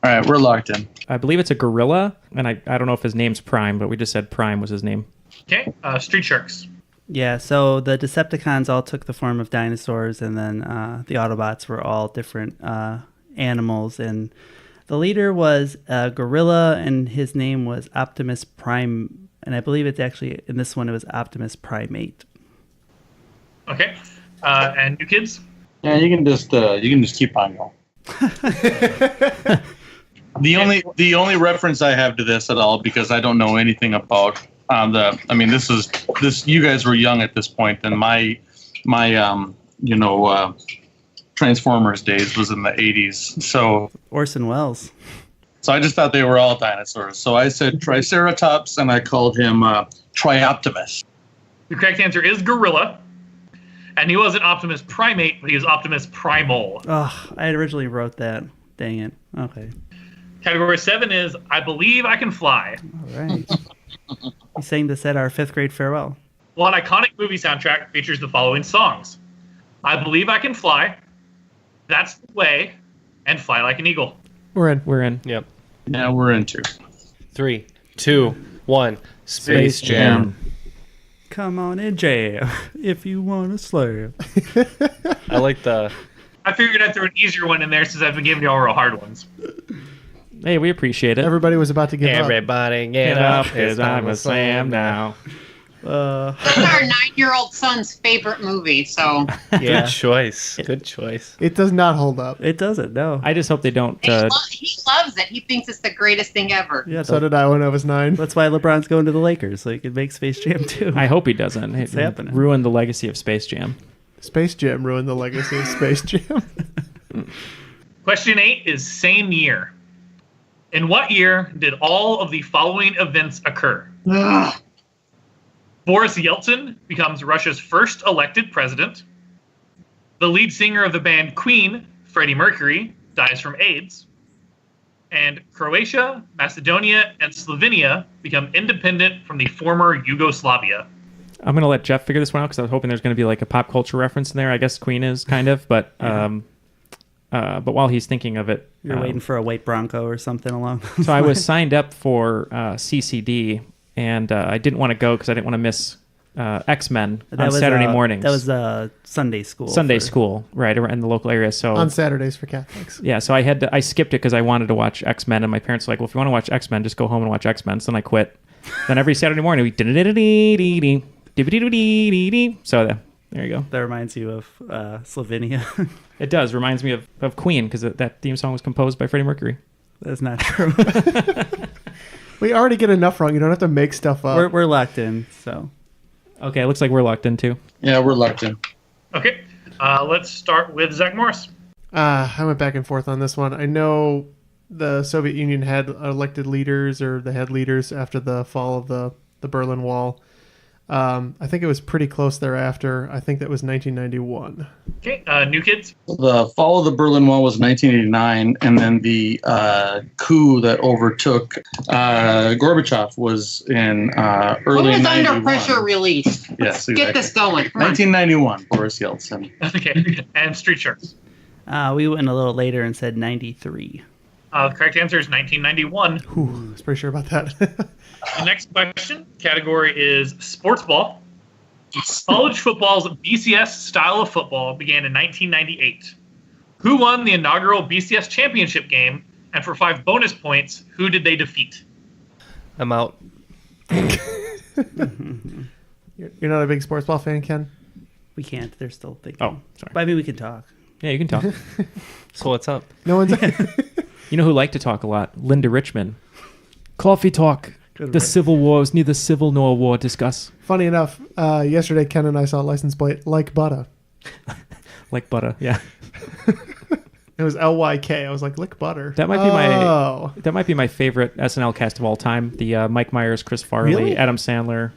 All right, we're locked in. I believe it's a gorilla, and I don't know if his name's Prime, but we just said Prime was his name. Okay, Street Sharks. Yeah, so the Decepticons all took the form of dinosaurs, and then the Autobots were all different animals. And the leader was a gorilla, and his name was Optimus Prime. And I believe it's actually, in this one, it was Optimus Primate. Okay, and New Kids? Yeah, you can just keep on going. The only reference I have to this at all, because I don't know anything about this. You guys were young at this point, and my Transformers days was in the 80s. So Orson Welles. So I just thought they were all dinosaurs. So I said Triceratops, and I called him Trioptimus. The correct answer is gorilla. And he wasn't Optimus Primate, but he was Optimus Primal. Oh, I originally wrote that. Dang it. Okay. Category 7 is I Believe I Can Fly. All right. You sang this at our 5th grade farewell. One iconic movie soundtrack features the following songs: I Believe I Can Fly, That's the Way, and Fly Like an Eagle. We're in. We're in. Yep. Yeah, we're into. 3, 2, 1. Space Jam. Come on and jam if you want to slam. I like the... I figured I'd throw an easier one in there since I've been giving you all real hard ones. Hey, we appreciate it. Everybody was about to give up. Everybody get up. It's time to slam now. That's our 9-year-old son's favorite movie, so Yeah. Good choice. Good choice. It does not hold up. It doesn't, no. I just hope they don't. he loves it. He thinks it's the greatest thing ever. Yeah, So did I when I was 9. that's why LeBron's going to the Lakers, so he can make Space Jam too. I hope he doesn't. It's happening. Ruin the legacy of Space Jam. Space Jam ruined the legacy of Space Jam. Question 8 is same year. In what year did all of the following events occur? Ugh. Boris Yeltsin becomes Russia's first elected president. The lead singer of the band Queen, Freddie Mercury, dies from AIDS. And Croatia, Macedonia, and Slovenia become independent from the former Yugoslavia. I'm going to let Jeff figure this one out because I was hoping there's going to be like a pop culture reference in there. I guess Queen is kind of, but while he's thinking of it... You're waiting for a white Bronco or something along those So I was lines. signed up for CCD, and I didn't want to go because I didn't want to miss X-Men on Saturday mornings. That was Sunday school. Sunday school, right, in the local area. So On Saturdays for Catholics. yeah, so I skipped it because I wanted to watch X-Men, and my parents were like, well, if you want to watch X-Men, just go home and watch X-Men. So then I quit. Then every Saturday morning, we so there you go. That reminds you of Slovenia. It does. Reminds me of Queen because that theme song was composed by Freddie Mercury. That's not true. We already get enough wrong. You don't have to make stuff up. We're locked in, so. Okay, it looks like we're locked in too. Yeah, we're locked in. Okay, let's start with Zach Morris. I went back and forth on this one. I know the Soviet Union had elected leaders, or they had leaders after the fall of the Berlin Wall. I think it was pretty close thereafter. I think that was 1991. Okay, New Kids. The fall of the Berlin Wall was 1989, and then the coup that overtook Gorbachev was in early What was 91. under pressure release? Yes, Get exactly. this going. Come on. 1991, Boris Yeltsin. Okay, and Street Sharks. We went a little later and said 93. The correct answer is 1991. I was pretty sure about that. The next question category is sports ball. College football's BCS style of football began in 1998. Who won the inaugural BCS championship game? And for 5 bonus points, who did they defeat? I'm out. You're not a big sports ball fan, Ken? We can't. They're still thinking. Oh, sorry. But I mean, we can talk. Yeah, you can talk. So what's up? No one's. You know who liked to talk a lot? Linda Richmond. Coffee talk. The Civil War is neither civil nor war. Discuss. Funny enough, yesterday Ken and I saw a license plate like butter. Like butter, yeah. It was LYK. I was like, lick butter. That might be my favorite SNL cast of all time. The Mike Myers, Chris Farley, Really? Adam Sandler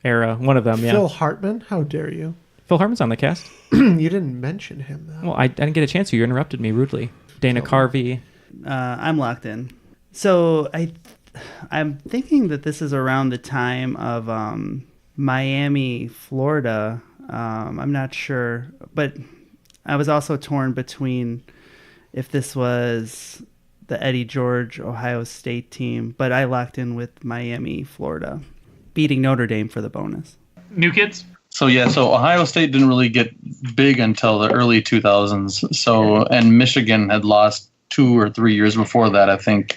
era. One of them, yeah. Phil Hartman. How dare you? Phil Hartman's on the cast. You didn't mention him though. Well, I didn't get a chance to. You interrupted me rudely. Dana Carvey. I'm locked in. So I'm thinking that this is around the time of Miami, Florida. I'm not sure, but I was also torn between if this was the Eddie George Ohio State team, but I locked in with Miami, Florida, beating Notre Dame for the bonus. New kids? So Ohio State didn't really get big until the early 2000s. So, and Michigan had lost 2 or 3 years before that. I think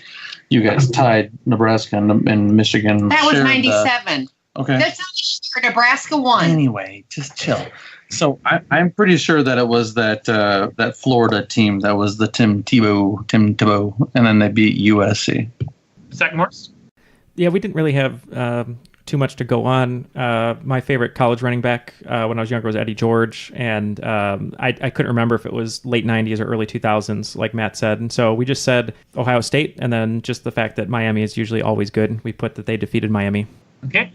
you guys tied Nebraska and Michigan. That was shared 97. Okay. That's not sure. Nebraska won. Anyway, just chill. So I'm pretty sure that it was that Florida team that was the Tim Tebow, and then they beat USC. Zach Morris? Yeah, we didn't really have too much to go on. My favorite college running back when I was younger was Eddie George, and I couldn't remember if it was late 90s or early 2000s, like Matt said. And so we just said Ohio State, and then just the fact that Miami is usually always good. We put that they defeated Miami. Okay.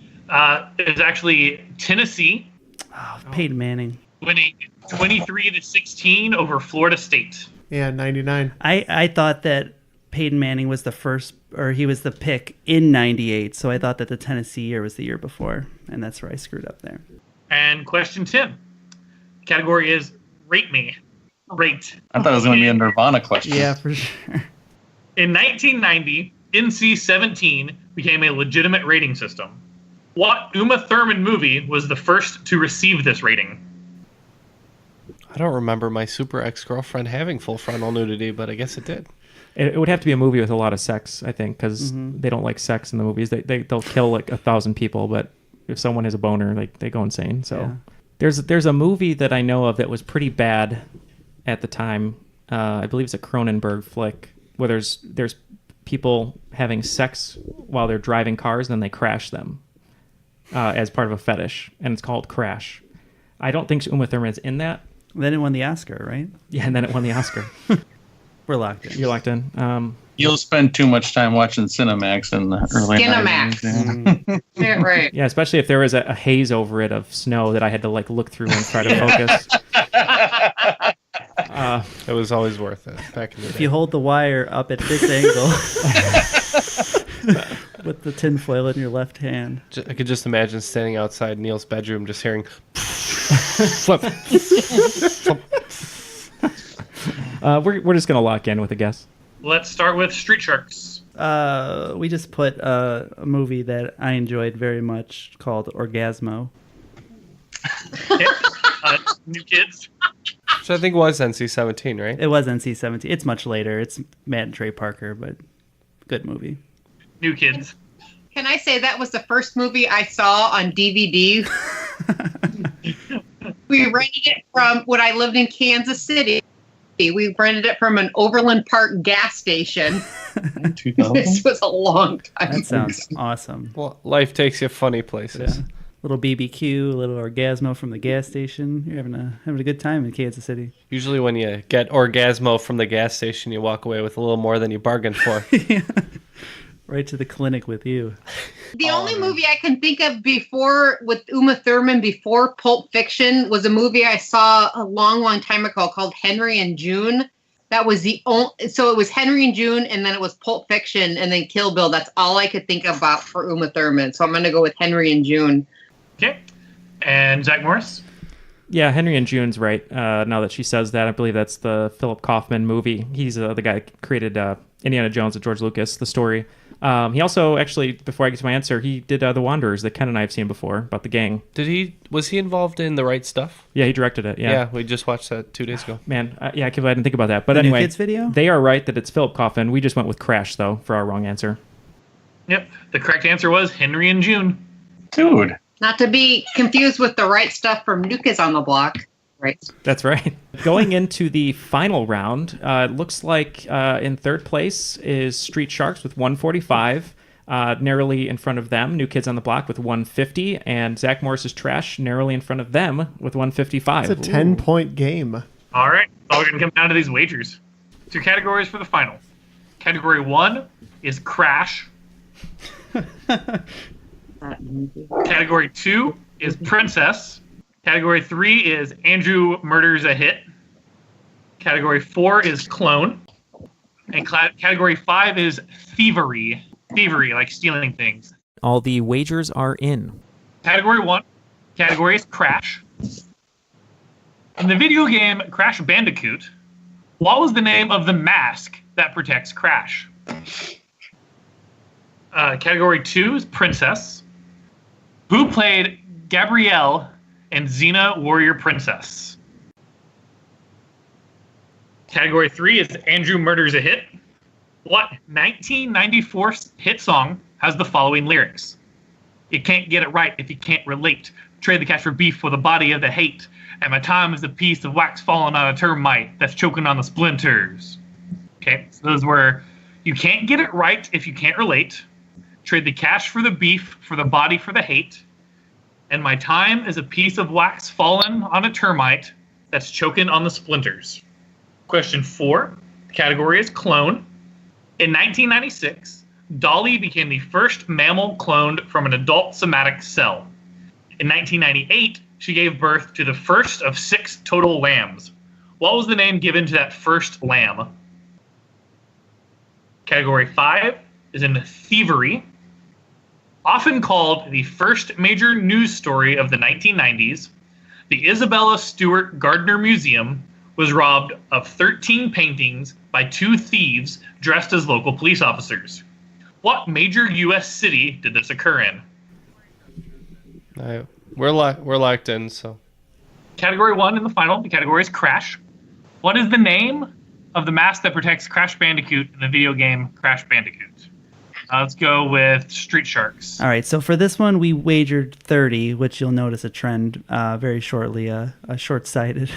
It's actually Tennessee. Oh, Peyton Manning. Winning 23-16 over Florida State. Yeah, 99. I thought that Peyton Manning was the first, or he was the pick in 98, so I thought that the Tennessee year was the year before, and that's where I screwed up there. And question 10. Category is Rate Me. Rate. I thought it was going to be a Nirvana question. Yeah, for sure. In 1990, NC-17 became a legitimate rating system. What Uma Thurman movie was the first to receive this rating? I don't remember my super ex-girlfriend having full frontal nudity, but I guess it did. It would have to be a movie with a lot of sex, I think, because they don't like sex in the movies. They'll kill like 1,000 people, but if someone has a boner, like they go insane. So there's a movie that I know of that was pretty bad at the time. I believe it's a Cronenberg flick where there's people having sex while they're driving cars and then they crash them as part of a fetish, and it's called Crash. I don't think Uma Thurman's in that. Then it won the Oscar, right? Yeah, and then it won the Oscar. We're locked in. You're locked in. You'll spend too much time watching Cinemax in the early Skinamax. 90s. Yeah, right. Yeah, especially if there was a haze over it of snow that I had to like look through and try to focus. It was always worth it back in the day. If you hold the wire up at this angle with the tinfoil in your left hand. I could just imagine standing outside Neil's bedroom just hearing Flip. We're just going to lock in with a guess. Let's start with Street Sharks. We just put a movie that I enjoyed very much called Orgasmo. Okay. New kids. which I think was NC-17, right? It was NC-17. It's much later. It's Matt and Trey Parker, but good movie. New kids. Can I say that was the first movie I saw on DVD? We rented it from when I lived in Kansas City. We rented it from an Overland Park gas station. This was a long time. That sounds awesome. Well, life takes you funny places. Yeah. Little BBQ, a little Orgasmo from the gas station. You're having a good time in Kansas City. Usually when you get Orgasmo from the gas station, you walk away with a little more than you bargained for. Yeah. Right to the clinic with you. The only movie I can think of before with Uma Thurman before Pulp Fiction was a movie I saw a long, long time ago called Henry and June. That was the only, so it was Henry and June, and then it was Pulp Fiction, and then Kill Bill. That's all I could think about for Uma Thurman. So I'm going to go with Henry and June. Okay. And Zach Morris? Yeah, Henry and June's right. Now that she says that, I believe that's the Philip Kaufman movie. He's the guy that created Indiana Jones with George Lucas, the story. He also, actually, before I get to my answer, he did The Wanderers that Ken and I have seen before, about the gang. Was he involved in The Right Stuff? Yeah, he directed it, yeah. Yeah, we just watched that 2 days ago. Man, I can't believe I didn't think about that. But The New anyway, Kids video? They are right that it's Philip Kaufman. We just went with Crash, though, for our wrong answer. Yep. The correct answer was Henry and June. Dude. Not to be confused with The Right Stuff from New Kids on the Block. Right. That's right. Going into the final round, it looks like in third place is Street Sharks with 145. Narrowly in front of them, New Kids on the Block with 150. And Zach Morris's Trash narrowly in front of them with 155. It's a 10-point game. All right. So we're going to come down to these wagers. 2 categories for the final. Category 1 is Crash. Category 2 is Princess. Category 3 is Andrew Murders a Hit. Category 4 is Clone. And category 5 is Thievery. Thievery, like stealing things. All the wagers are in. Category 1. Category is Crash. In the video game Crash Bandicoot, what was the name of the mask that protects Crash? Category 2 is Princess. Who played Gabrielle and Xena Warrior Princess? Category 3 is Andrew Murders a Hit. What 1994 hit song has the following lyrics? You can't get it right if you can't relate. Trade the cash for beef with a body of the hate. And my time is a piece of wax falling on a termite that's choking on the splinters. Okay, so those were, you can't get it right if you can't relate. Trade the cash for the beef, for the body for the hate. And my time is a piece of wax fallen on a termite that's choking on the splinters. Question 4, the category is clone. In 1996, Dolly became the first mammal cloned from an adult somatic cell. In 1998, she gave birth to the first of 6 total lambs. What was the name given to that first lamb? Category 5 is in thievery. Often called the first major news story of the 1990s, the Isabella Stewart Gardner Museum was robbed of 13 paintings by 2 thieves dressed as local police officers. What major U.S. city did this occur in? We're locked in, so. Category 1 in the final, the category is Crash. What is the name of the mask that protects Crash Bandicoot in the video game Crash Bandicoot? Let's go with Street Sharks. All right, so for this one, we wagered 30, which you'll notice a trend very shortly, a short-sighted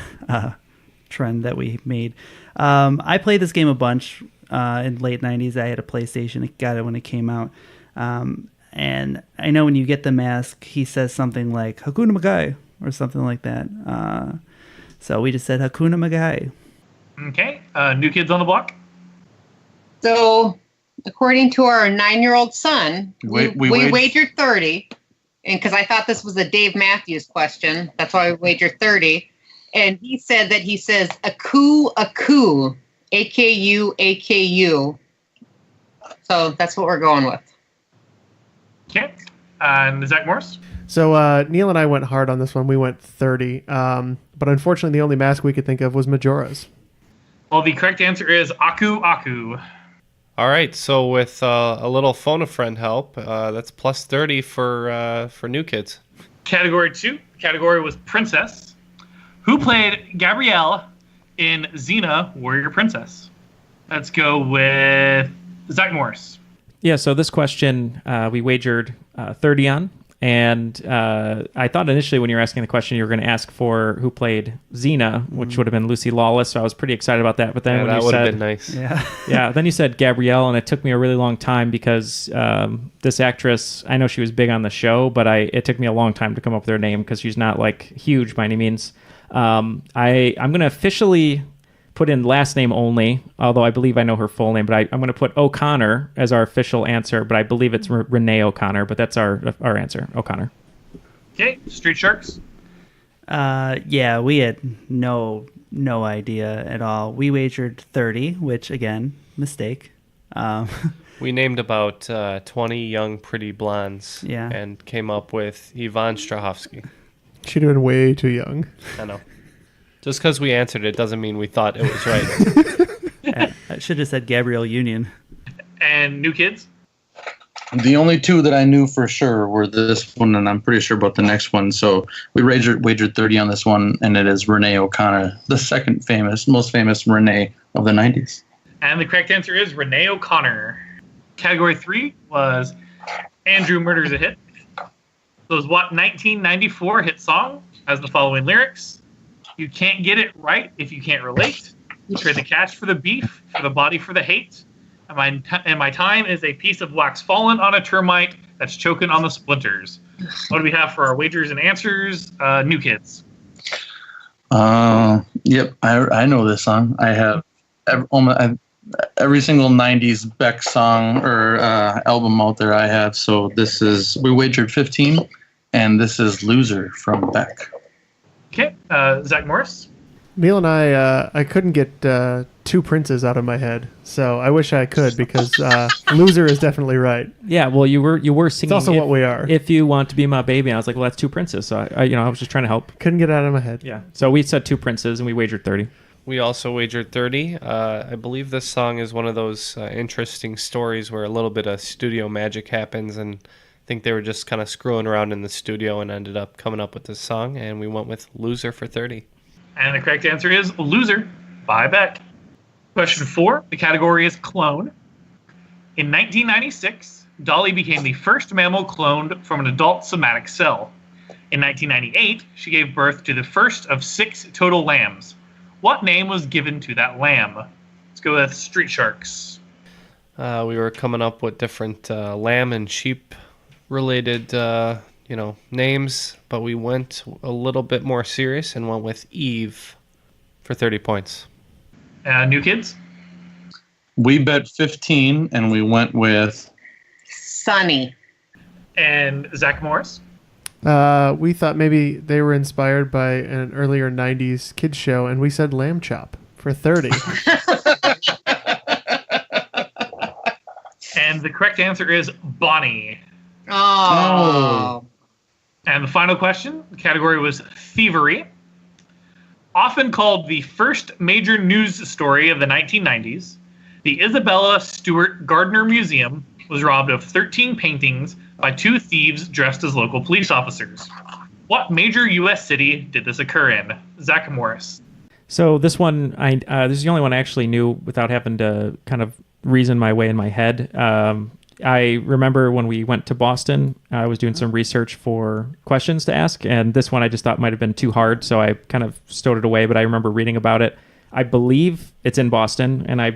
trend that we made. I played this game a bunch in late 90s. I had a PlayStation. I got it when it came out. And I know when you get the mask, he says something like, Hakuna Magai, or something like that. So we just said Hakuna Magai. Okay, New Kids on the Block. So, according to our 9-year-old son, we wagered 30, and because I thought this was a Dave Matthews question, that's why we wagered 30. And he said that he says Aku, AKU, AKU. So that's what we're going with. Okay, and Zach Morris. So Neil and I went hard on this one. We went 30. But unfortunately, the only mask we could think of was Majora's. Well, the correct answer is Aku Aku. All right, so with a little phone-a-friend help, that's plus 30 for New Kids. Category 2. Category was Princess. Who played Gabrielle in Xena Warrior Princess? Let's go with Zach Morris. Yeah, so this question we wagered 30 on. And I thought initially when you were asking the question, you were going to ask for who played Xena, which would have been Lucy Lawless. So I was pretty excited about that. But then when that you would said, have been nice. Yeah, then you said Gabrielle, and it took me a really long time because this actress, I know she was big on the show, but it took me a long time to come up with her name because she's not like huge by any means. I'm going to officially put in last name only, although I believe I know her full name, but I'm going to put O'Connor as our official answer, but I believe it's Renee O'Connor, but that's our answer, O'Connor. Okay, Street Sharks. Yeah, we had no idea at all. We wagered 30, which, again, mistake. We named about 20 young pretty blondes Yeah. and came up with Yvonne Strahovski. Should have been way too young. I know. Just because we answered it doesn't mean we thought it was right. I should have said Gabrielle Union. And New Kids? The only two that I knew for sure were this one, and I'm pretty sure about the next one. So we wagered 30 on this one, and it is Renee O'Connor, the most famous Renee of the 90s. And the correct answer is Renee O'Connor. Category 3 was Andrew Murders a Hit. So it was 1994 hit song has the following lyrics. You can't get it right if you can't relate. Trade the cash for the beef, for the body for the hate. And my time is a piece of wax fallen on a termite that's choking on the splinters. What do we have for our wagers and answers? New Kids. Yep, I know this song. I have every single 90s Beck song or album out there I have. So we wagered 15, and this is Loser from Beck. Okay, Zach Morris. Neil and I couldn't get Two Princes out of my head, so I wish I could because Loser is definitely right. Yeah, well, you were singing. It's also what we are. If you want to be my baby, and I was like, well, that's Two Princes. So I was just trying to help. Couldn't get it out of my head. Yeah. So we said Two Princes, and we wagered 30. We also wagered 30. I believe this song is one of those interesting stories where a little bit of studio magic happens, and I think they were just kind of screwing around in the studio and ended up coming up with this song, and we went with Loser for 30. And the correct answer is Loser by Beck. Question 4, the category is clone. In 1996, Dolly became the first mammal cloned from an adult somatic cell. In 1998, she gave birth to the first of 6 total lambs. What name was given to that lamb? Let's go with Street Sharks. We were coming up with different lamb and sheep related names, but we went a little bit more serious and went with Eve for 30 points. New Kids? We bet 15, and we went with Sunny. And Zach Morris? We thought maybe they were inspired by an earlier 90s kids show, and we said Lamb Chop for 30. And the correct answer is Bonnie. Oh. And the final question, the category was thievery. Often called the first major news story of the 1990s, the Isabella Stewart Gardner Museum was robbed of 13 paintings by 2 thieves dressed as local police officers. What major U.S. city did this occur in? Zach Morris. So this one, this is the only one I actually knew without having to kind of reason my way in my head. I remember when we went to Boston, I was doing some research for questions to ask, and this one I just thought might have been too hard, so I kind of stowed it away, but I remember reading about it. I believe it's in Boston, and I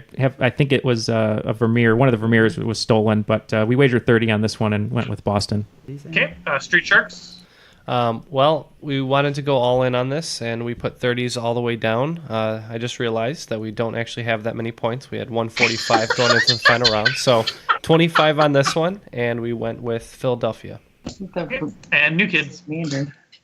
think it was a Vermeer. One of the Vermeers was stolen, but we wagered 30 on this one and went with Boston. Okay, Street Sharks. Well, we wanted to go all in on this, and we put 30s all the way down. I just realized that we don't actually have that many points. We had 145 going into the final round, so 25 on this one, and we went with Philadelphia. Okay. And New Kids.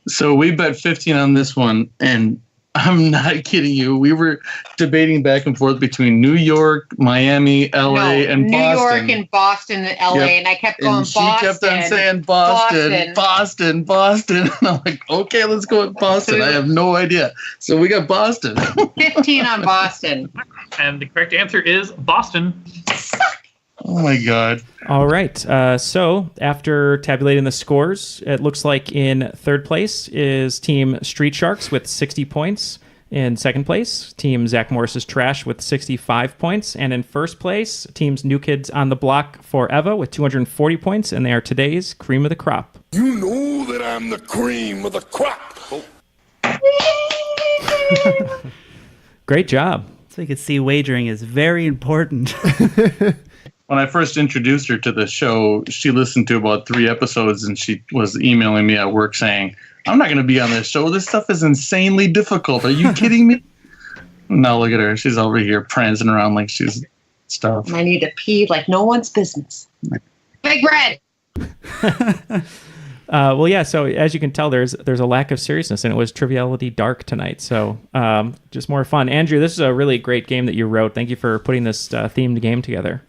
So we bet 15 on this one, and I'm not kidding you. We were debating back and forth between New York, Miami, LA, and New Boston. York and Boston and LA, and I kept going And she Boston. kept on saying Boston. And I'm like, okay, let's go with Boston. I have no idea. So we got Boston. 15 on Boston. And the correct answer is Boston. Oh my God. All right. So after tabulating the scores, it looks like in third place is Team Street Sharks with 60 points. In second place, Team Zach Morris's Trash with 65 points. And in first place, Team's New Kids on the Block for Eva with 240 points. And they are today's cream of the crop. You know that I'm the cream of the crop. Great job. So you can see wagering is very important. When I first introduced her to the show, she listened to about 3 episodes, and she was emailing me at work saying, I'm not going to be on this show. This stuff is insanely difficult. Are you kidding me? Now look at her. She's over here prancing around like she's stuff. I need to pee like no one's business. Big Red. Well, yeah, so as you can tell, there's a lack of seriousness, and it was Triviality Dark tonight. So just more fun. Andrew, this is a really great game that you wrote. Thank you for putting this themed game together.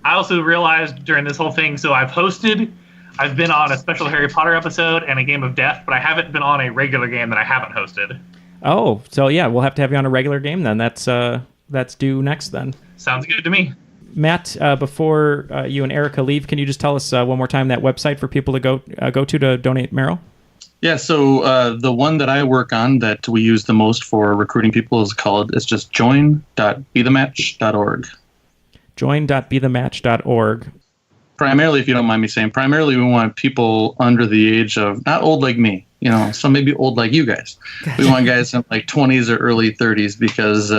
I also realized during this whole thing, so I've hosted I've been on a special Harry Potter episode and a game of Death, but I haven't been on a regular game that I haven't hosted. Oh, so yeah, we'll have to have you on a regular game then. That's due next then. Sounds good to me. Matt, before you and Erika leave, can you just tell us one more time that website for people to go to donate marrow? Yeah, so the one that I work on that we use the most for recruiting people it's just join.bethematch.org. Join.bethematch.org. Primarily, if you don't mind me saying, we want people under the age of, not old like me, so maybe old like you guys. We want guys in like 20s or early 30s because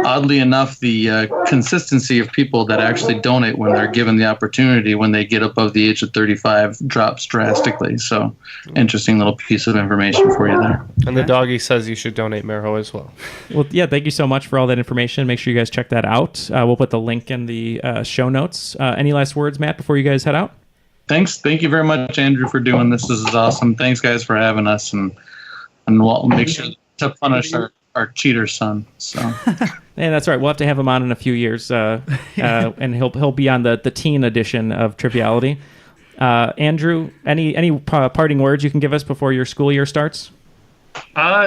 oddly enough, the consistency of people that actually donate when they're given the opportunity when they get above the age of 35 drops drastically. So interesting little piece of information for you there. And the doggy says you should donate marrow as well. Well, yeah, thank you so much for all that information. Make sure you guys check that out. We'll put the link in the show notes. Any last words, Matt, before you guys head out? Thanks. Thank you very much, Andrew, for doing this. This is awesome. Thanks, guys, for having us. And we'll make sure to punish our cheater son. So. Yeah, that's right. We'll have to have him on in a few years, and he'll be on the teen edition of Triviality. Andrew, any parting words you can give us before your school year starts?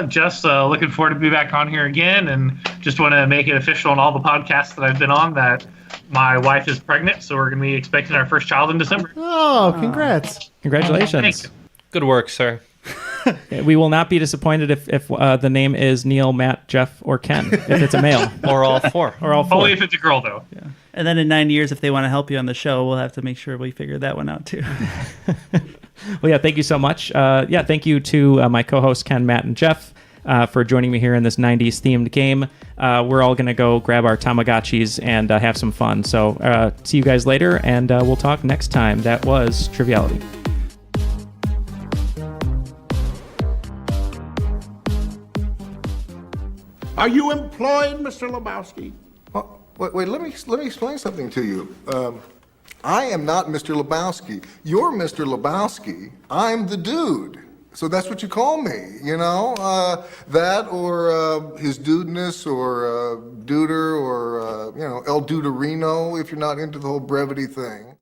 Just looking forward to be back on here again, and just want to make it official on all the podcasts that I've been on that my wife is pregnant, so we're going to be expecting our first child in December. Oh, congrats. Congratulations. Thanks. Good work, sir. We will not be disappointed if the name is Neal, Matt, Jeff, or Ken, if it's a male. Or all four. Or all four. Only if it's a girl, though. Yeah. And then in 9 years, if they want to help you on the show, we'll have to make sure we figure that one out too. Well, yeah, thank you so much. Thank you to my co-hosts, Ken, Matt, and Jeff, for joining me here in this 90s themed game. We're all going to go grab our Tamagotchis and have some fun. So see you guys later, and we'll talk next time. That was Triviality. Are you employed, Mr. Lebowski? Wait, let me explain something to you. I am not Mr. Lebowski. You're Mr. Lebowski. I'm the dude. So that's what you call me, that or his dudeness or duder or, El Duderino if you're not into the whole brevity thing.